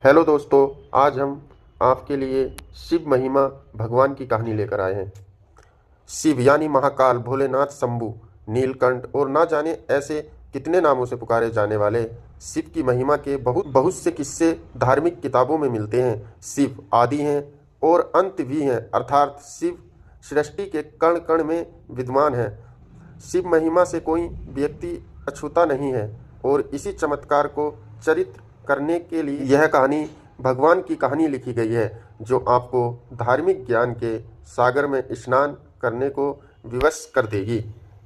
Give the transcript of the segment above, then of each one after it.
Hello दोस्तों, आज हम आपके लिए शिव महिमा भगवान की कहानी लेकर आए हैं। शिव यानी महाकाल, भोलेनाथ, शंभु, नीलकंठ और ना जाने ऐसे कितने नामों से पुकारे जाने वाले शिव की महिमा के बहुत बहुत से किस्से धार्मिक किताबों में मिलते हैं। शिव आदि हैं और अंत भी हैं, अर्थात शिव सृष्टि के कण कण में विद्यमान है। शिव महिमा से कोई व्यक्ति अछूता नहीं है और इसी चमत्कार को चरित्र करने के लिए यह कहानी भगवान की कहानी लिखी गई है, जो आपको धार्मिक ज्ञान के सागर में स्नान करने को विवश कर देगी।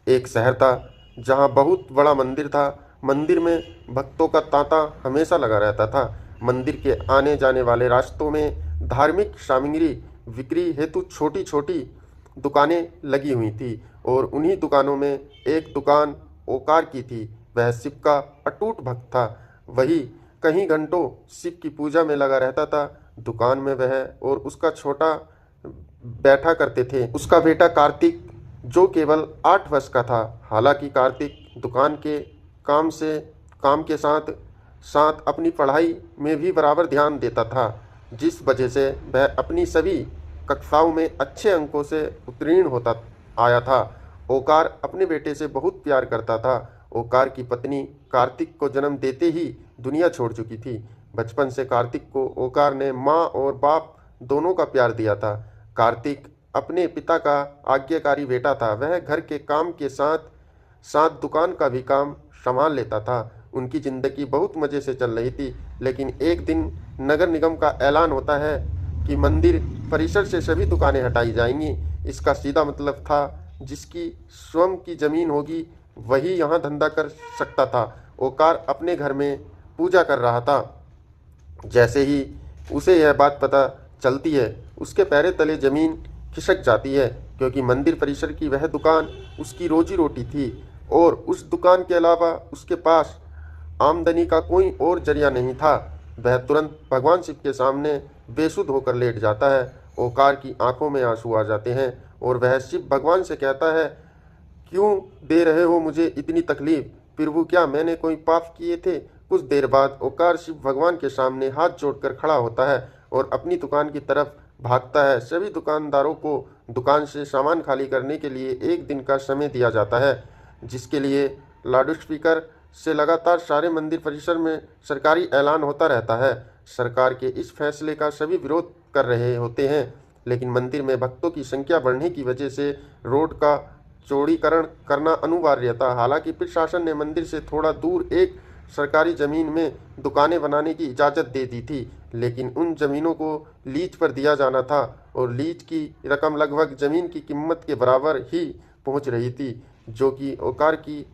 एक शहर था जहाँ बहुत बड़ा मंदिर था। मंदिर में भक्तों का तांता हमेशा लगा रहता था। मंदिर के आने जाने वाले रास्तों में धार्मिक सामग्री बिक्री हेतु छोटी छोटी दुकानें लगी हुई थी और उन्हीं दुकानों में एक दुकान ओकार की थी। वह शिव का अटूट भक्त था। वही कहीं घंटों शिव की पूजा में लगा रहता था। दुकान में वह और उसका छोटा बैठा करते थे। उसका बेटा कार्तिक, जो केवल 8 वर्ष का था। हालांकि कार्तिक दुकान के काम के साथ साथ अपनी पढ़ाई में भी बराबर ध्यान देता था, जिस वजह से वह अपनी सभी कक्षाओं में अच्छे अंकों से उत्तीर्ण होता आया था। ओकार अपने बेटे से बहुत प्यार करता था। ओकार की पत्नी कार्तिक को जन्म देते ही दुनिया छोड़ चुकी थी। बचपन से कार्तिक को ओकार ने माँ और बाप दोनों का प्यार दिया था। कार्तिक अपने पिता का आज्ञाकारी बेटा था। वह घर के काम के साथ साथ दुकान का भी काम संभाल लेता था। उनकी जिंदगी बहुत मज़े से चल रही थी। लेकिन एक दिन नगर निगम का ऐलान होता है कि मंदिर परिसर से सभी दुकानें हटाई जाएंगी। इसका सीधा मतलब था, जिसकी स्वयं की जमीन होगी वही यहाँ धंधा कर सकता था। ओकार अपने घर में पूजा कर रहा था। जैसे ही उसे यह बात पता चलती है, उसके पैरों तले जमीन खिसक जाती है, क्योंकि मंदिर परिसर की वह दुकान उसकी रोजी रोटी थी और उस दुकान के अलावा उसके पास आमदनी का कोई और जरिया नहीं था। वह तुरंत भगवान शिव के सामने बेसुध होकर लेट जाता है। ओकार की आंखों में आंसू आ जाते हैं और वह शिव भगवान से कहता है, क्यों दे रहे हो मुझे इतनी तकलीफ? प्रभु, क्या मैंने कोई पाप किए थे? कुछ देर बाद ओकार शिव भगवान के सामने हाथ जोड़कर खड़ा होता है और अपनी दुकान की तरफ भागता है। सभी दुकानदारों को दुकान से सामान खाली करने के लिए एक दिन का समय दिया जाता है, जिसके लिए लाउडस्पीकर से लगातार सारे मंदिर परिसर में सरकारी ऐलान होता रहता है। सरकार के इस फैसले का सभी विरोध कर रहे होते हैं, लेकिन मंदिर में भक्तों की संख्या बढ़ने की वजह से रोड का चौड़ीकरण करना अनिवार्य था। हालांकि प्रशासन ने मंदिर से थोड़ा दूर एक सरकारी जमीन में दुकानें बनाने की इजाज़त दे दी थी, लेकिन उन जमीनों को लीज पर दिया जाना था और लीज की रकम लगभग जमीन की कीमत के बराबर ही पहुंच रही थी, जो कि ओकार की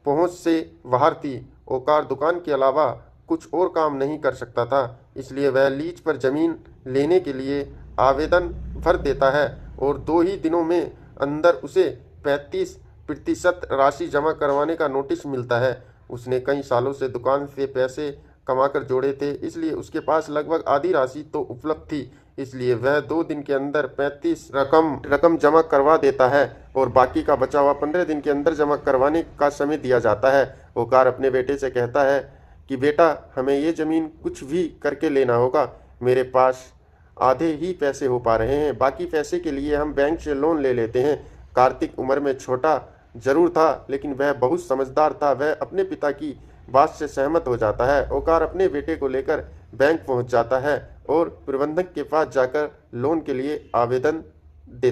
पहुंच से बाहर थी। ओकार दुकान के अलावा कुछ और काम नहीं कर सकता था, इसलिए वह लीज पर जमीन लेने के लिए आवेदन भर देता है और 2 ही दिनों में अंदर उसे 35% राशि जमा करवाने का नोटिस मिलता है। उसने कई सालों से दुकान से पैसे कमाकर जोड़े थे, इसलिए उसके पास लगभग आधी राशि तो उपलब्ध थी। इसलिए वह 2 दिन के अंदर 35 रकम जमा करवा देता है और बाकी का बचा हुआ 15 दिन के अंदर जमा करवाने का समय दिया जाता है। ओकार अपने बेटे से कहता है कि बेटा, हमें ये ज़मीन कुछ भी करके लेना होगा। मेरे पास आधे ही पैसे हो पा रहे हैं, बाकी पैसे के लिए हम बैंक से लोन ले लेते हैं। कार्तिक उम्र में छोटा जरूर था, लेकिन वह बहुत समझदार था। वह अपने पिता की बात से सहमत हो जाता है। ओकार अपने बेटे को लेकर बैंक पहुंच जाता है और प्रबंधक के पास जाकर लोन के लिए आवेदन देता है।